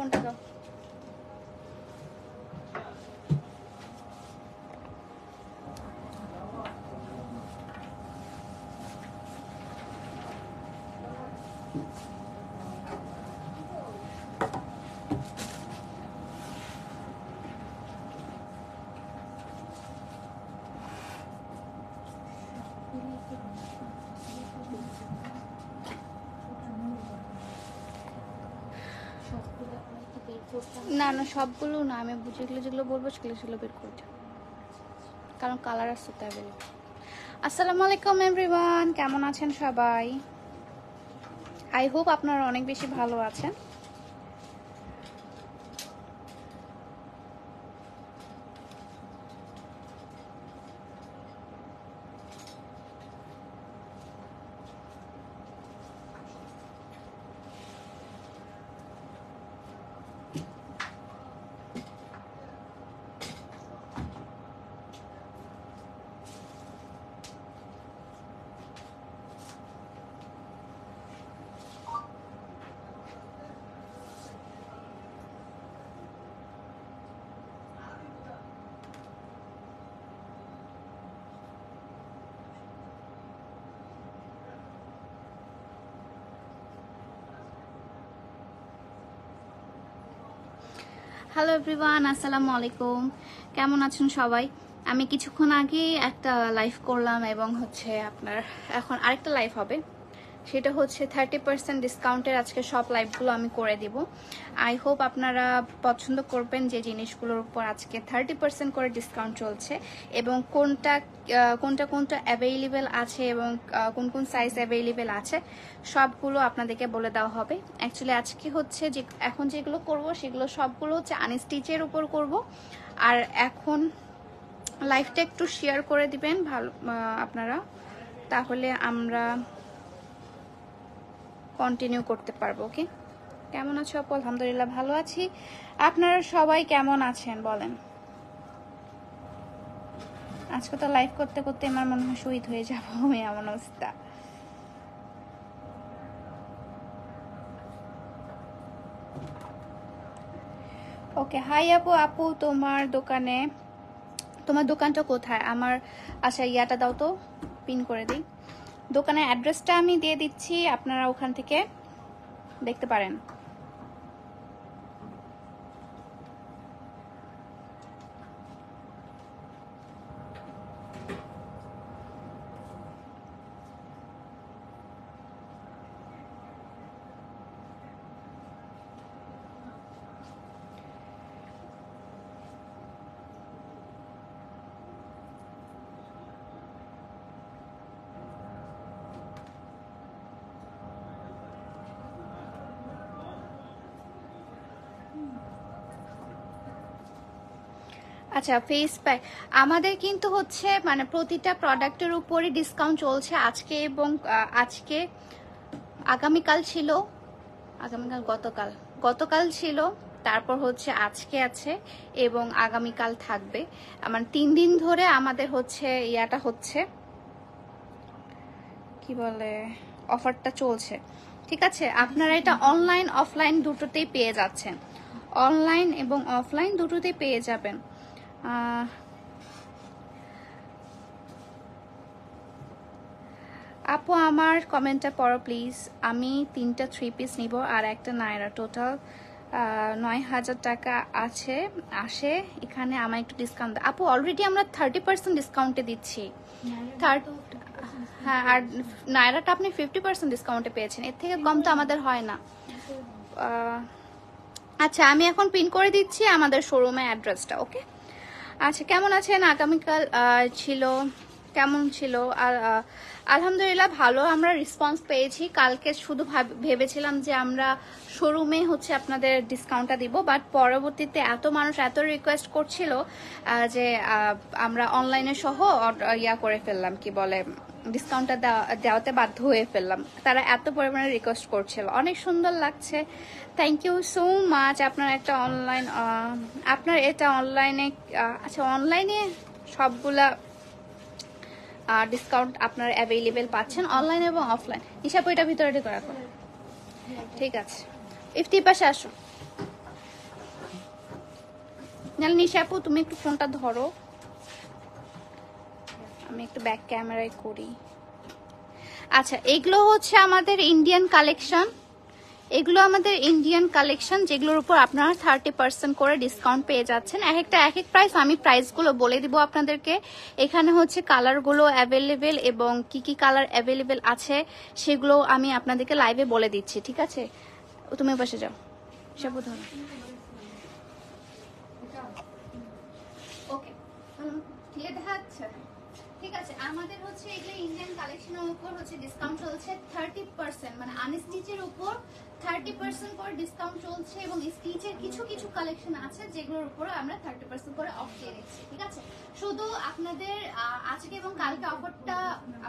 ফোনটা দাও। না না সবগুলো না, আমি যেগুলো যেগুলো বলবো সেগুলো সেগুলো বের করে দিও, কারণ কালার আছে তো অ্যাভেলেবল। আসসালামু আলাইকুম এভরিওয়ান, কেমন আছেন সবাই? আই হোপ আপনারা অনেক বেশি ভালো আছেন। হ্যালো এভরিওয়ান, আসসালামু আলাইকুম, কেমন আছেন সবাই? আমি কিছুক্ষণ আগে একটা লাইভ করলাম এবং হচ্ছে আপনার এখন আরেকটা লাইভ হবে, সেটা হচ্ছে 30% ডিসকাউন্টের আজকে সব লাইভগুলো আমি করে দিব। আই হোপ আপনারা পছন্দ করবেন যে জিনিসগুলোর উপর আজকে 30% করে ডিসকাউন্ট চলছে এবং কোনটা কোনটা অ্যাভেলেবেল আছে এবং কোন কোন সাইজ অ্যাভেলেবেল আছে সবগুলো আপনাদেরকে বলে দেওয়া হবে। অ্যাকচুয়ালি আজকে হচ্ছে যে এখন যেগুলো করব সেগুলো সবগুলো হচ্ছে আনস্টিচের উপর করব। আর এখন লাইভটা একটু শেয়ার করে দিবেন ভালো আপনারা, তাহলে আমরা কন্টিনিউ করতে পারবো। ওকে, কেমন আছো আপু? আলহামদুলিল্লাহ ভালো আছি। আপনারা সবাই কেমন আছেন বলেন? আজকে তো লাইভ করতে করতে আমার মনে হয় শহীদ হয়ে যাবো, আমি এমন অবস্থা। ওকে, হাই আপু। আপু তোমার দোকানটা কোথায়? আমার আচ্ছা ইয়াটা দাও তো, পিন করে দিই। দোকানের অ্যাড্রেসটা আমি দিয়ে দিচ্ছি, আপনারা ওখান থেকে দেখতে পারেন। আচ্ছা, ফেস প্যাক আমাদের কিন্তু হচ্ছে মানে প্রতিটা প্রোডাক্টের উপরই ডিসকাউন্ট চলছে আজকে এবং আজকে আগামীকাল ছিল, গতকাল ছিল, তারপর হচ্ছে আজকে আছে এবং আগামীকাল থাকবে। মানে 3 দিন ধরে আমাদের হচ্ছে ইয়াটা হচ্ছে কি বলে অফারটা চলছে। ঠিক আছে, আপনারা এটা অনলাইন অফলাইন দুটোতেই পেয়ে যাচ্ছেন, অনলাইন এবং অফলাইন দুটোতেই পেয়ে যাবেন। আপু আমার কমেন্টটা পড়ো প্লিজ। আমি 3টা 3 পিস নিব আর একটা নায়রা, টোটাল 9,000 টাকা আসে এখানে। আমার একটু ডিসকাউন্ট। আপু অলরেডি আমরা 30% ডিসকাউন্টে দিচ্ছি। হ্যাঁ, আর নায়রাটা আপনি 50% ডিসকাউন্টে পেয়েছেন, এর থেকে কম তো আমাদের হয় না। আচ্ছা, আমি এখন পিন করে দিচ্ছি আমাদের শোরুমের অ্যাড্রেসটা। ওকে, আচ্ছা কেমন আছেন? আগামীকাল কেমন ছিল? আর আলহামদুলিল্লাহ ভালো, আমরা রেসপন্স পেয়েছি। কালকে শুধু ভেবেছিলাম যে আমরা শোরুমে হচ্ছে আপনাদের ডিসকাউন্টটা দিব, বাট পরবর্তীতে এত মানুষ এত রিকোয়েস্ট করছিল যে আমরা অনলাইনে সহ ইয়া করে ফেললাম, কি বলে ডিসকাউন্টটা দেওয়াতে বাধ্য হয়ে ফেললাম। তারা এত পরিমাণে রিকোয়েস্ট করছিল, অনেক সুন্দর লাগছে। Thank you so much. আপনার এটা অনলাইনে, আচ্ছা অনলাইনে সবগুলা ডিসকাউন্ট আপনারা অ্যাভেলেবেল পাচ্ছেন, অনলাইন এবং অফলাইন। হিসাব ওইটা ভিতরে রাখো। ঠিক আছে, ইফতি পাশে আসো। নিশা আপু তুমি একটু ফোনটা ধরো, আমি একটু ব্যাক ক্যামেরায় করি। আচ্ছা, এগুলো হচ্ছে আমাদের ইন্ডিয়ান কালেকশন, এগুলো আমাদের ইন্ডিয়ান কালেকশন যেগুলোর উপর আপনারা 30% করে ডিসকাউন্ট পেয়ে যাচ্ছেন। এক একটা এক এক প্রাইস, আমি প্রাইসগুলো বলে দিব আপনাদেরকে। এখানে হচ্ছে কালারগুলো অ্যাভেলেবেল এবং কি কি কালার অ্যাভেলেবেল আছে সেগুলো আমি আপনাদেরকে লাইভে বলে দিচ্ছি, ঠিক আছে? তুমি বসে যাও, সব ধরো। ওকে, ক্লিয়ার দেখা যাচ্ছে? ঠিক আছে, আমাদের হচ্ছে এগুলো ইন্ডিয়ান কালেকশনের উপর হচ্ছে ডিসকাউন্ট চলছে 30%, মানে আনস্টিচের উপর 30% করে ডিসকাউন্ট চলছে এবং স্টিচের কিছু কিছু কালেকশন আছে যেগুলোর উপরে আমরা 30% করে অফ দিয়ে দিচ্ছি, ঠিক আছে? শুধু আপনাদের আজকে এবং কালকে অফারটা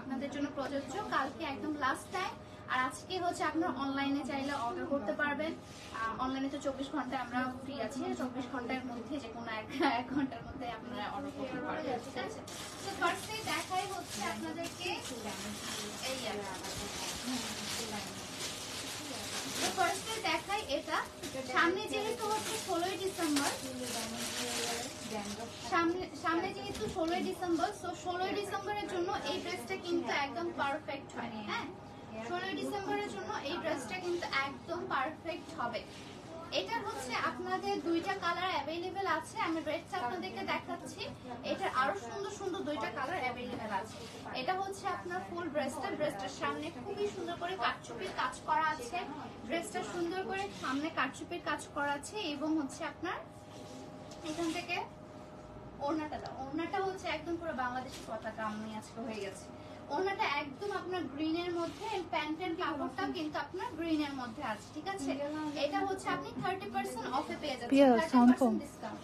আপনাদের জন্য প্রযোজ্য, কালকে একদম লাস্ট টাইম। আর আজকে হচ্ছে আপনারা অনলাইনে চাইলে অর্ডার করতে পারবেন। অনলাইনে তো 24 ঘন্টা আমরা ফ্রি আছি, 24 ঘন্টার মধ্যে যে কোনো এক ঘন্টার মধ্যে আপনারা অর্ডার করতে পারবেন, ঠিক আছে? তো ফার্স্টে দেখাই হচ্ছে আপনাদেরকে এই ফার্স্টে দেখাই এটা। সামনে যেহেতু হচ্ছে 16ই ডিসেম্বর, সামনে যেহেতু 16ই ডিসেম্বর, তো 16ই ডিসেম্বরের জন্য এই ড্রেসটা কিন্তু একদম পারফেক্ট হয়। হ্যাঁ, 16 ডিসেম্বরের জন্য এই ড্রেসটা কিন্তু একদম পারফেক্ট হবে। এটা হচ্ছে আপনাদের দুইটা কালার অ্যাভেলেবেল আছে, আমি রেডটা আপনাদেরকে দেখাচ্ছি। এটার আরো সুন্দর সুন্দর দুইটা কালার অ্যাভেলেবেল আছে। এটা হচ্ছে আপনার ফুল ড্রেসটার সামনে খুবই সুন্দর করে কাটচুপির কাজ করা আছে, ড্রেসটা সুন্দর করে সামনে কাটচুপির কাজ করা আছে এবং হচ্ছে আপনার এখান থেকে ওড়নাটা হচ্ছে একদম পুরো বাংলাদেশি পতাকা আমি আজকে হয়ে গেছে। ওড়নাটা একদম আপনার গ্রিনের মধ্যে, প্যান্টের কাপড়টাও কিন্তু আপনার গ্রিনের মধ্যে আছে, ঠিক আছে? এটা হচ্ছে আপনি 30% অফে পেয়ে যাচ্ছেন, 30% ডিসকাউন্ট,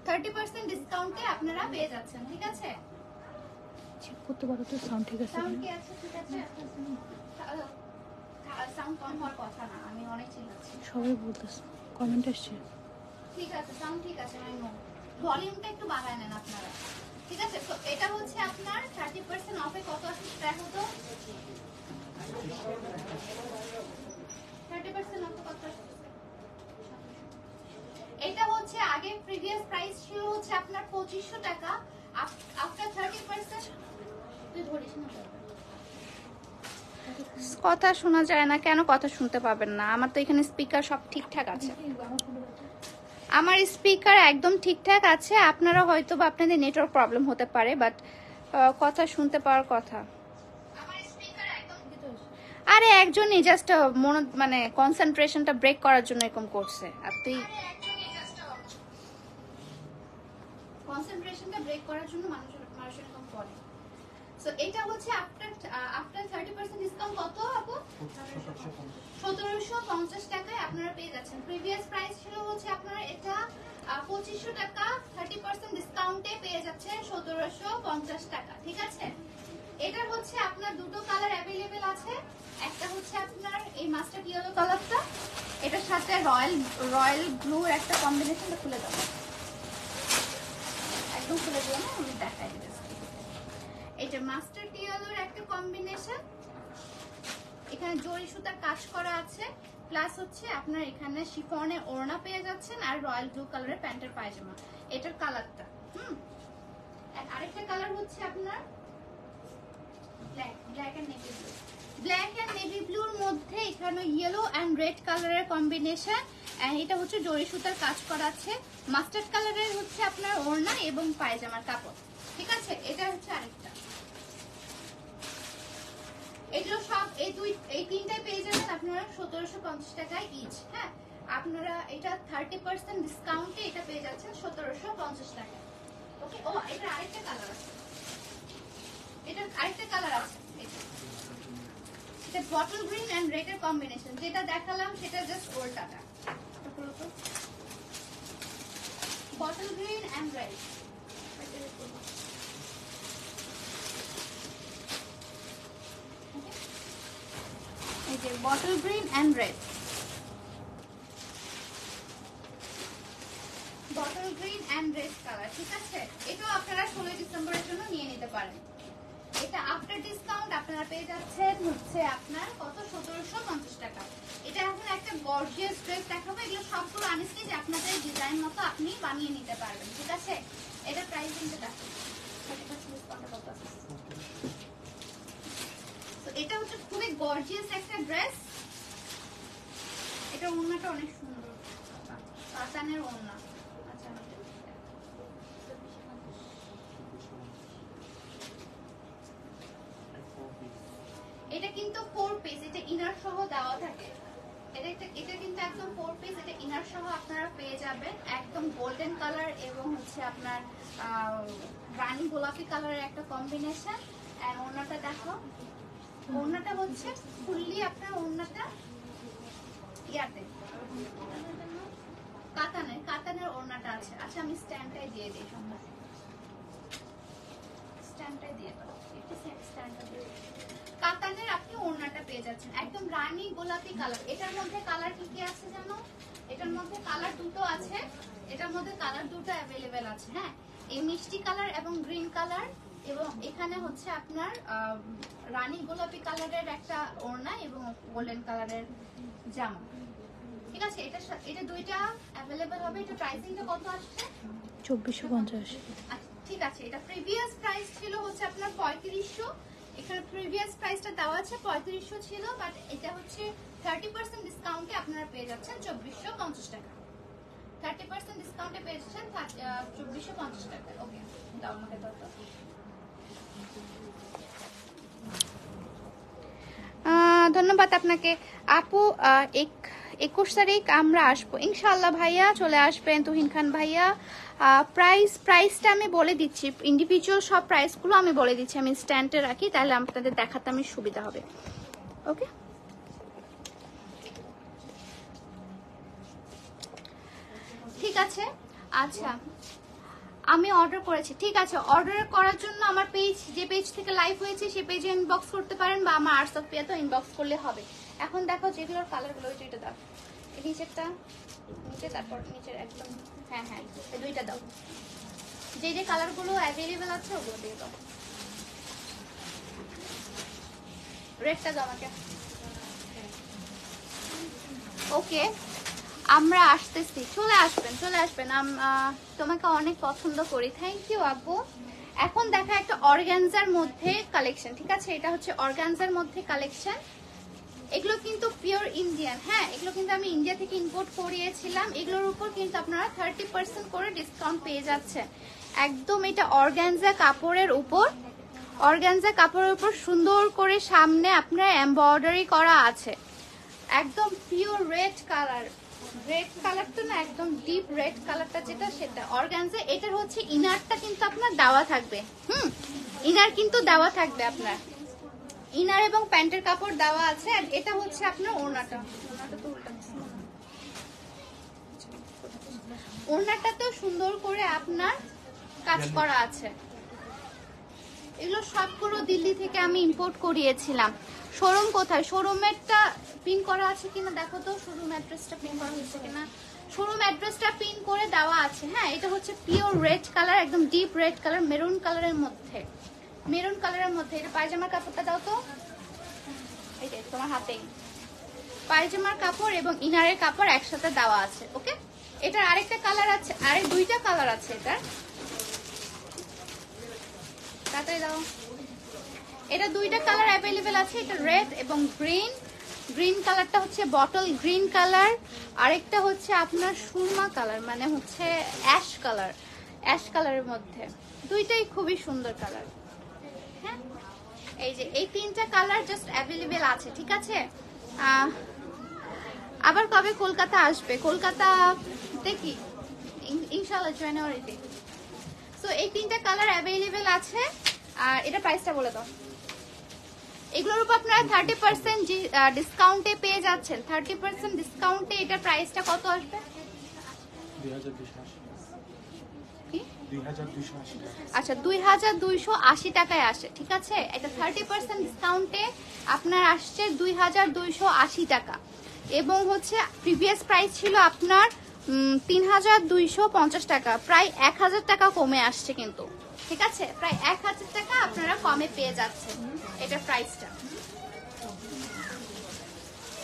30% ডিসকাউন্টে আপনারা পেয়ে যাচ্ছেন, ঠিক আছে? চেক করতে পারো তো সাউন্ড ঠিক আছে? সাউন্ড কি আছে? ঠিক আছে, সাউন্ড কম হওয়ার কথা না, আমি অনেক চিল্লাচ্ছি, সবাই বলতেছে, কমেন্ট আসছে। ঠিক আছে, সাউন্ড ঠিক আছে, আমি নো ভলিউমটা একটু বাড়ায় নেন আপনারা, ঠিক আছে? তো এটা হচ্ছে আপনার 30% অফে কত আছে দেখো তো, 30% অফে কত আছে? এটা হচ্ছে আগে প্রিভিয়াস প্রাইস ছিল হচ্ছে আপনার 2500 টাকা, আফটার 30% তুই ধরিস না। কথা শোনা যায় না কেন? কথা শুনতে পাবেন না? আমার তো এখানে স্পিকার সব ঠিকঠাক আছে, আমার স্পিকার একদম ঠিকঠাক আছে। আপনারা হয়তো বা আপনাদের নেটওয়ার্ক প্রবলেম হতে পারে, বাট কথা শুনতে পাওয়ার কথা। আরে একজনই জাস্ট মানে কনসেন্ট্রেশনটা ব্রেক করার জন্য এরকম করছে, আর তুই কনসেন্ট্রেশনটা ব্রেক করার জন্য মানুষ এরকম করে। সো এটা হচ্ছে আফটার 30% ডিসকাউন্ট কত আপু? 1750 টাকায় আপনারা পেয়ে যাচ্ছেন। প্রিভিয়াস প্রাইস ছিল হচ্ছে আপনারা এটা 2500 টাকা, 30% ডিসকাউন্টে পেয়ে যাচ্ছেন 1750 টাকা, ঠিক আছে? এটার হচ্ছে আপনার দুটো কালার অ্যাভেলেবেল আছে। একটা হচ্ছে আপনার এই মাস্টার্ড ইয়েলো কালারটা, এটার সাথে রয়্যাল ব্লু একটা কম্বিনেশন। খুলে দাও, একদম খুলে দিও না, আমি দেখাই দিচ্ছি। এটা মাস্টার্ড ইয়েলোর একটা কম্বিনেশন, এখানে জরি সুতার কাজ করা আছে, প্লাস হচ্ছে আপনার এখানে শিফনের ওড়না পেয়ে যাচ্ছেন আর রয়্যাল ব্লু কালারের প্যান্টের পায়জামা। এটার কালারটা আরেকটা কালার হচ্ছে আপনার black and navy blue. Black and navy ব্লুর মধ্যে এখানে ইয়েলো এন্ড রেড কালারের কম্বিনেশন, এটা হচ্ছে জরি সুতার কাজ করা আছে। মাস্টার্ড কালারের হচ্ছে আপনার ওড়না এবং পায়জামার কাপড়, ঠিক আছে? এটা হচ্ছে আরেকটা। এগুলো সব এই তিনটায় পেয়ে যাবেন আপনারা 1750 টাকায় ইচ। হ্যাঁ, আপনারা এটা 30% ডিসকাউন্টে এটা পেয়ে যাচ্ছেন 1750 টাকায়। ওকে, ও এটা আরেকটা কালার আছে, এটা বটল গ্রিন এন্ড রেড এর কম্বিনেশন। যেটা দেখালাম সেটা জাস্ট ওল্টাটা, বটল গ্রিন এন্ড রেড। এই যে bottle green and red, bottle green and red colour, ঠিক আছে? এটাও আপনারা 16 ডিসেম্বরের জন্য নিয়ে নিতে পারেন। এটা আফটার ডিসকাউন্ট আপনারা পেয়ে যাচ্ছেন হচ্ছে আপনার কত 1750 টাকা। এটা এখন একটা গর্জিয়াস ড্রেস দেখাবো, এগুলো সবগুলো আনস্টিচ আপনাদের ডিজাইন মতো আপনি বানিয়ে নিতে পারবেন, ঠিক আছে? এটা প্রাইসিংটা দেখো, 30% ডিসকাউন্ট কত আছে। তো এটা হচ্ছে খুবই গর্জিয়াস একটা ড্রেস। এটা ওড়নাটা অনেক সুন্দর, কাতানের ওড়না। আচ্ছা, এটা কিন্তু 4 পিস, এটা ইনার সহ দেওয়া থাকে। এটা কিন্তু একদম 4 পিস, এটা ইনার সহ আপনারা পেয়ে যাবেন। একদম গোল্ডেন কালার এবং হচ্ছে আপনার রানী গোলাপি কালারের একটা কম্বিনেশন। এন্ড ওড়নাটা দেখো, ওড়নাটা হচ্ছে ফুললি আপনার ওড়নাটা ইয়াতে কাতানের ওড়নাটা আছে। আচ্ছা আমি স্ট্যান্ডটাই দিয়ে দিই, সম্ভব স্ট্যান্ডটাই দিয়ে দাও, একটু স্ট্যান্ডটা দিয়ে দাও। কাতানের আপনি ওড়নাটা পেয়ে যাচ্ছেন একদম রানী গোলাপি কালার। এটার মধ্যে কালার কি কি আছে জানো? এটার মধ্যে কালার দুটো আছে, এটার মধ্যে কালার দুটো অ্যাভেলেবেল আছে। হ্যাঁ, এই মিষ্টি কালার এবং গ্রিন কালার, এবং এখানে হচ্ছে আপনার রানী গোলাপি কালারের একটা ওড়না এবং গোল্ডেন কালারের জামা, ঠিক আছে? এটা দুইটা অ্যাভেলেবেল হবে। এটা প্রাইসিংটা কত আসছে? 2450। আচ্ছা ঠিক আছে, এটা প্রিভিয়াস প্রাইস ছিল হচ্ছে আপনার 3500। এখানে প্রিভিয়াস প্রাইসটা দেওয়া আছে 3500 ছিল, বাট এটা হচ্ছে 30% ডিসকাউন্টে আপনারা পেয়ে যাচ্ছেন 2450 টাকা। 30% ডিসকাউন্টে পেয়ে যাচ্ছেন 2450 টাকা। ওকে, দাও আমাকে দাও। ধন্যবাদ আপনাকে আপু। 21 তারিখ আমরা আসবো ইনশাআল্লাহ ভাইয়া, চলে আসবেন তুহিন খান ভাইয়া। প্রাইসটা আমি বলে দিচ্ছি, ইন্ডিভিজুয়াল সব প্রাইসগুলো আমি বলে দিচ্ছি, আমি স্ট্যান্ডে রাখি, তাহলে আপনাদের দেখাতে আমি সুবিধা হবে। ওকে, ঠিক আছে। আচ্ছা আমি অর্ডার করেছি, ঠিক আছে। অর্ডার করার জন্য আমার পেজ, যে পেজ থেকে লাইভ হয়েছে সেই পেজে ইনবক্স করতে পারেন, বা আমার আর্টস পেজে ইনবক্স করলে হবে। এখন দেখো যেগুলোর কালারগুলো, ওই দুইটা দাও, এই নিচেরটা নিচে, তারপর নিচের একদম, হ্যাঁ হ্যাঁ এই দুইটা দাও। যে যে কালারগুলো অ্যাভেলেবেল আছে ওগুলো দিয়ে দাও। রেডটা দাও আমাকে। ওকে, আমরা আসতেছি, চলে আসবেন চলে আসবেন। তোমাকে অনেক পছন্দ করি, থ্যাংক ইউ আব্বু। এখন দেখা একটা অর্গানজার মধ্যে কালেকশন, ঠিক আছে? এটা হচ্ছে অর্গানজার মধ্যে কালেকশন। এগুলো কিন্তু পিওর ইন্ডিয়ান, হ্যাঁ এগুলো কিন্তু আমি ইন্ডিয়া থেকে ইম্পোর্ট করিয়েছিলাম। এগুলোর উপর কিন্তু আপনারা 30% করে ডিসকাউন্ট পেয়ে যাচ্ছেন। একদম এটা অর্গানজা কাপড়ের উপর, অর্গানজা কাপড়ের উপর সুন্দর করে সামনে আপনার এমব্রয়ডারি করা আছে। একদম পিওর রেড কালার, রেড কালারটা না, একদম ডিপ রেড কালারটা যেটা, সেটা অর্গানজা। এটার হচ্ছে ইনারটা কিন্তু আপনার দেওয়া থাকবে, ইনার কিন্তু দেওয়া থাকবে আপনার, ইনার এবং প্যান্টের কাপড় দেওয়া আছে। আর এটা হচ্ছে আপনার ওড়নাটা, ওড়নাটা তো সুন্দর করে আপনার কাজ করা আছে। এগুলো সবগুলো দিল্লি থেকে আমি ইম্পোর্ট করিয়েছিলাম। শোরুম কোথায়? শোরুমেরটা পিন করা আছে কিনা দেখো তো, শোরুম অ্যাড্রেসটা পিন করা হয়েছে কিনা। শোরুম অ্যাড্রেসটা পিন করে দেওয়া আছে। হ্যাঁ, এটা হচ্ছে পিওর রেড কালার, একদম ডিপ রেড কালার, মেরুন কালারের মধ্যে, মেরুন কালারের মধ্যে। এটা পায়জামার কাপড়টা দাও তো, এই যে তোমার হাতেই পায়জামার কাপড় এবং ইনারের কাপড় একসাথে দেওয়া আছে। ওকে, এটার আরেকটা কালার আছে, আরে দুইটা কালার আছে এটার, তাড়াতাড়ি দাও। এটা দুইটা কালার অ্যাভেলেবেল আছে, এটা রেড এবং গ্রিন। গ্রিন কালারটা হচ্ছে বটল গ্রিন কালার, আরেকটা হচ্ছে আপনার সুরমা কালার, মানে হচ্ছে অ্যাশ কালার, অ্যাশ কালারের মধ্যে। দুইটাই খুবই সুন্দর কালার। হ্যাঁ, এই যে এই তিনটা কালার জাস্ট অ্যাভেলেবেল আছে, ঠিক আছে? আবার কবে কলকাতা আসবে? কলকাতা দেখি ইনশাআল্লাহ জানুয়ারিতে। সো এই তিনটা কালার অ্যাভেলেবেল আছে। আর এটা প্রাইসটা বলে দাও। এগুলোর উপর আপনারা 30% ডিসকাউন্টে পেয়ে যাচ্ছেন। 30% ডিসকাউন্টে এটা প্রাইসটা কত আসবে? 2280। আচ্ছা 2280 টাকায় আসে, ঠিক আছে? এটা 30% ডিসকাউন্টে আপনার আসছে 2280 টাকা, এবং হচ্ছে প্রিভিয়াস প্রাইস ছিল আপনার 3250 টাকা, প্রায় 1000 টাকা কমে আসছে কিন্তু। ঠিক আছে, প্রায় 1000 টাকা আপনারা কমে পেয়ে যাচ্ছেন। এটা প্রাইসটা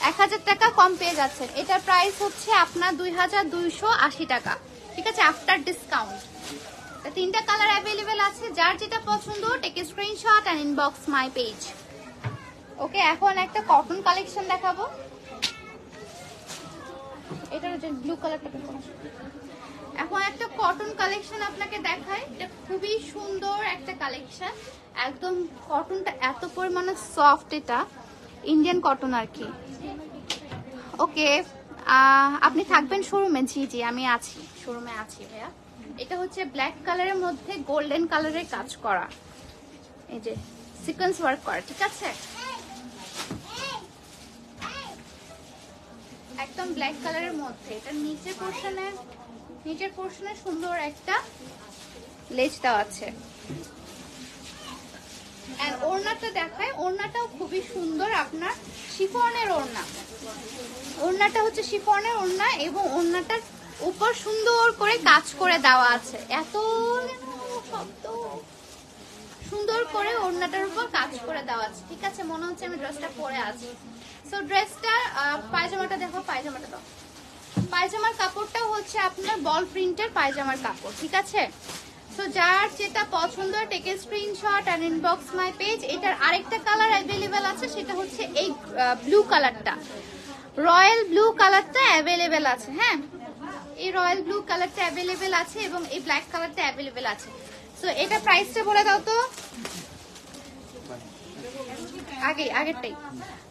1000 টাকা কম পেয়ে যাচ্ছেন। এটার প্রাইস হচ্ছে আপনার 2280 টাকা, ঠিক আছে, আফটার ডিসকাউন্ট। তিনটা কালার অ্যাভেলেবেল আছে, যার যেটা পছন্দ take screenshot and inbox my page. Okay, এখন একটা কটন কালেকশন দেখাবো। এটার যে ব্লু কালারটা, এখন একটা কটন কালেকশন আপনাকে দেখাই। এটা খুবই সুন্দর একটা কালেকশন, একদম কটনটা এত পরিমাণে সফট, এটা ইন্ডিয়ান কটন আর কি। ওকে, আপনি থাকবেন শোরুমে? জি জি, আমি আছি, শোরুমে আছি ভাইয়া। এটা হচ্ছে ব্ল্যাক কালারের মধ্যে গোল্ডেন কালারের কাজ করা, এই যে সিকোয়েন্স ওয়ার্ক করা, ঠিক আছে, একদম ব্ল্যাক কালারের মধ্যে। এটা নিচের পোর্শনে সুন্দর একটা লেজ দেওয়া আছে। এন্ড ওড়নাটা দেখায়, ওড়নাটাও খুবই সুন্দর, আপনার শিফনের ওড়না। ওড়নাটা হচ্ছে শিফনের ওড়না এবং ওড়নাটার উপর সুন্দর করে কাজ করে দেওয়া আছে। এত শব্দ, সুন্দর করে ওড়নাটার উপর কাজ করে দেওয়া আছে, ঠিক আছে, মনে হচ্ছে আমি ড্রেসটা পরে আছি। সো ড্রেসটা, পায়জামাটা দেখো, পায়জামাটা দাও। পায়জামার কাপড়টা হচ্ছে আপনার বল প্রিন্টের পায়জামার কাপড়, ঠিক আছে। সো যার যেটা পছন্দ take screenshot and inbox my page. এটার আরেকটা কালার অ্যাভেলেবেল আছে, সেটা হচ্ছে এই ব্লু কালারটা, রয়্যাল ব্লু কালারটা অ্যাভেলেবেল আছে। হ্যাঁ, এই রয়্যাল ব্লু কালারটা অ্যাভেলেবেল আছে এবং এই ব্ল্যাক কালারটা অ্যাভেলেবেল আছে। সো এটা প্রাইসটা বলে দাও তো, আগেরটাই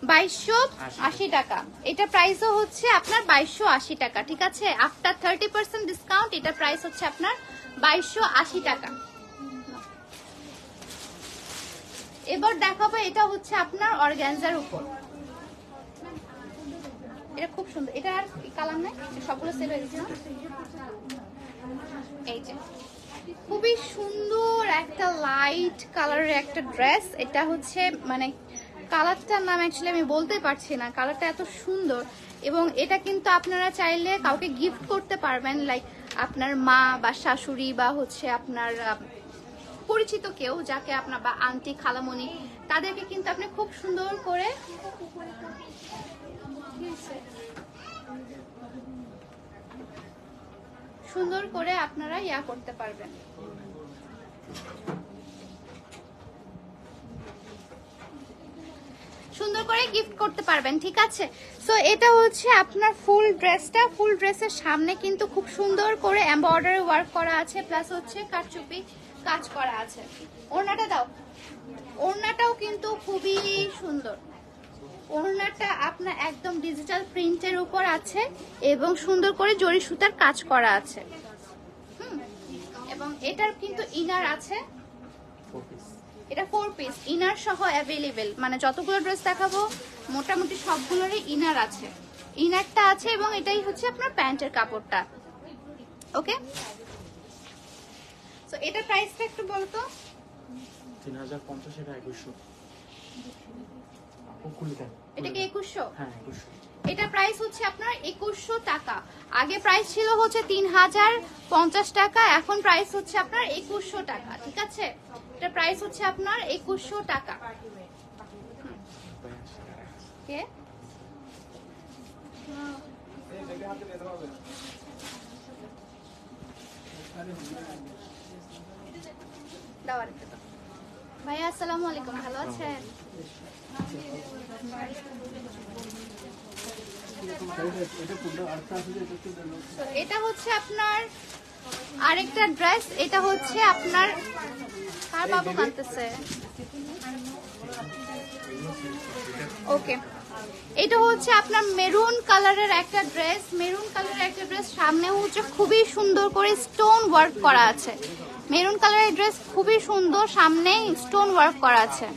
2280 টাকা। এটা প্রাইসও হচ্ছে আপনার 2280 টাকা, ঠিক আছে, আফটার 30% ডিসকাউন্ট। এটা প্রাইস হচ্ছে আপনার 2280 টাকা। এবার দেখাবো, এটা হচ্ছে আপনার অর্গানজার উপর, এটা খুব সুন্দর। এটা আর কালার নাই, সবগুলো সেল হয়ে গেছে না? এই যে খুবই সুন্দর একটা লাইট কালারের একটা ড্রেস। এটা হচ্ছে মানে কালারটার নাম অ্যাকচুয়ালি আমি বলতে পারছি না, কালারটা এত সুন্দর। এবং এটা কিন্তু আপনারা চাইলে কাউকে গিফট করতে পারবেন, লাইক আপনার মা বা শাশুড়ি বা হচ্ছে আপনার পরিচিত কেউ, যাকে আপনার বা আন্টি খালামণি, তাদেরকে কিন্তু আপনি খুব সুন্দর করে আপনারা ইয়া করতে পারবেন। সুন্দর করে গিফট করতে পারবেন, ঠিক আছে। সো এটা হচ্ছে আপনার ফুল ড্রেসটা। ফুল ড্রেসের সামনে কিন্তু খুব সুন্দর করে এমব্রয়ডারি ওয়ার্ক করা আছে, প্লাস হচ্ছে কারচুপি কাজ করা আছে। ওড়নাটা দাও, ওড়নাটাও কিন্তু খুবই সুন্দর। ওড়নাটা আপনার একদম ডিজিটাল প্রিন্টের উপর আছে এবং সুন্দর করে জরি সুতার কাজ করা আছে। এবং এটার কিন্তু ইনার আছে, এটা 4 পিস ইনার সহ অ্যাভেলেবেল। মানে যতগুলো ড্রেস দেখাবো মোটামুটি সবগুলোরই ইনার আছে, ইনারটা আছে এবং এটাই হচ্ছে আপনার প্যান্টের কাপড়টা। ওকে, সো এটার প্রাইসটা একটু বলতো। 3050 এটা 2100। এটা কি 2100? হ্যাঁ 2100। এটা প্রাইস হচ্ছে আপনার 2100 টাকা। আগে প্রাইস ছিল হচ্ছে 3050 টাকা, এখন প্রাইস হচ্ছে আপনার 2100 টাকা, ঠিক আছে। এটা প্রাইস হচ্ছে আপনার 2100 টাকা। কে ভাইয়া আসসালামু আলাইকুম, ভালো আছেন? এটা হচ্ছে আপনার আরেকটা ড্রেস। এটা হচ্ছে আপনার কার বাবু কাঁদতেছে? ওকে, এটা হচ্ছে আপনার মেরুন কালারের একটা ড্রেস। মেরুন কালারের একটা ড্রেস, সামনে হচ্ছে খুবই সুন্দর করে স্টোন ওয়ার্ক করা আছে। মেরুন কালারের ড্রেস খুবই সুন্দর, সামনে স্টোন ওয়ার্ক করা আছে।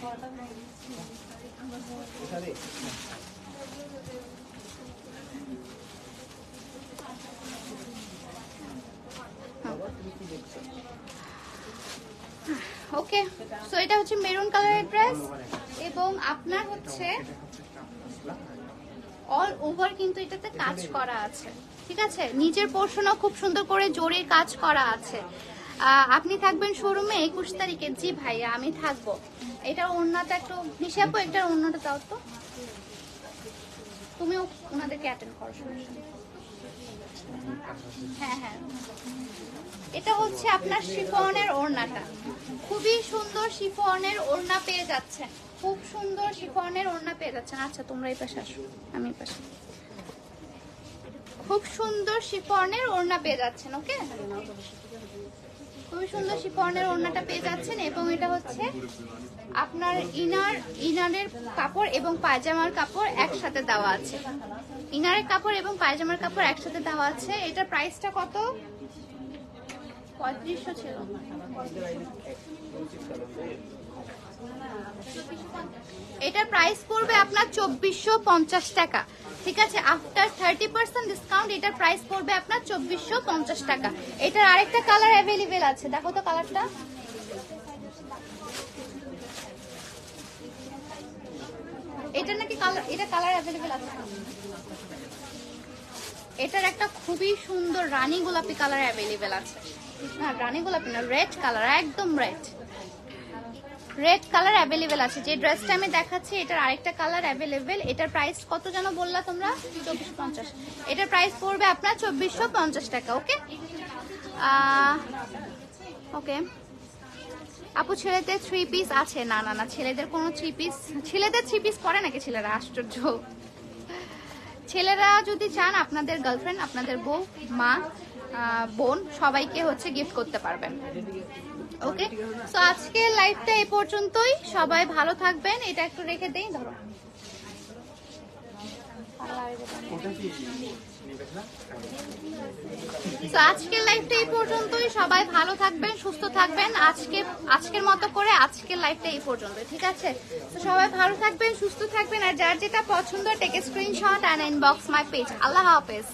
ওকে, সো এটা হচ্ছে মেরুন কালারের ড্রেস এবং আপনার হচ্ছে অল ওভার কিন্তু এটাতে কাজ করা আছে, ঠিক আছে। নিচের পোর্শনও খুব সুন্দর করে জরির কাজ করা আছে আপনি থাকবেন শোরুমে 21 তারিখে? জি ভাইয়া আমি থাকবো। এটা ওড়নাটা একটু হিসাব, এটার ওড়নাটা দাও তো, তুমিও ওনাদেরকে অ্যাটেন্ড করো। হ্যাঁ হ্যাঁ, এটা হচ্ছে আপনার শিফনের ওড়নাটা, খুবই সুন্দর শিফনের ওড়না পেয়ে যাচ্ছেন, খুব সুন্দর শিফনের ওড়না পেয়ে যাচ্ছেন। আচ্ছা তোমরা এই পাশে আসো, আমি এই পাশে। খুব সুন্দর শিফনের ওড়না পেয়ে যাচ্ছেন। ওকে, খুবই সুন্দর শিফনের ওড়নাটা পেয়ে যাচ্ছেন এবং এটা হচ্ছে আপনার ইনারের কাপড় এবং পায়জামার কাপড় একসাথে দেওয়া আছে। ইনারের কাপড় এবং পায়জামার কাপড় একসাথে দেওয়া আছে। এটার প্রাইসটা কত? 3500 ছিল। এটার প্রাইস পড়বে আপনার 2450 টাকা। ঠিক আছে, আফটার 30% ডিসকাউন্ট এটার প্রাইস পড়বে আপনার 2450 টাকা। এটার আরেকটা কালার অ্যাভেলেবেল আছে, দেখো তো কালারটা। এটা নাকি কালার, এটা কালার অ্যাভেলেবেল আছে। এটার একটা খুবই সুন্দর রানী গোলাপি কালার অ্যাভেলেবেল আছে। না রানী গোলাপি না, রেড কালার, একদম রেড, রেড কালার অ্যাভেলেবেল আছে। যে ড্রেসটা আমি দেখাচ্ছি এটার আরেকটা কালার অ্যাভেলেবেল। এটার প্রাইস কত যেন বললা তোমরা? 2450। এটার প্রাইস পড়বে আপনার 2450 টাকা। ওকে ওকে আপু, ছেলেদের 3 পিস আছে? না না না, ছেলেদের কোনো 3 পিস, ছেলেদের 3 পিস পরে নাকি ছেলেরা? আশ্চর্য। ছেলেরা যদি চান আপনাদের গার্লফ্রেন্ড, আপনাদের বউ, মা, বোন সবাইকে হচ্ছে গিফট করতে পারবেন। ওকে, সো আজকের লাইভটা এই পর্যন্তই। সবাই ভালো থাকবেন। এটা একটু রেখে দেই, ধরো। সো আজকের লাইভটা এই পর্যন্তই। সবাই ভালো থাকবেন, সুস্থ থাকবেন। আজকের মতো করে আজকের লাইভটা এই পর্যন্তই, ঠিক আছে? তো সবাই ভালো থাকবেন, সুস্থ থাকবেন। আর যার যেটা পছন্দ take screenshot and inbox my page. আল্লাহ হাফেজ।